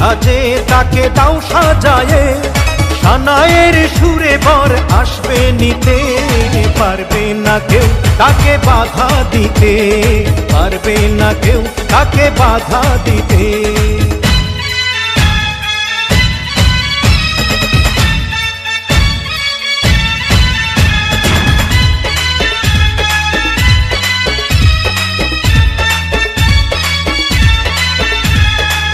সাজে তাকে দাও সাজায়ে, সানায়ের সুরে বর আসবে নিতে। পারবে না কেউ তাকে বাধা দিতে, পারবে না কেউ তাকে বাধা দিতে।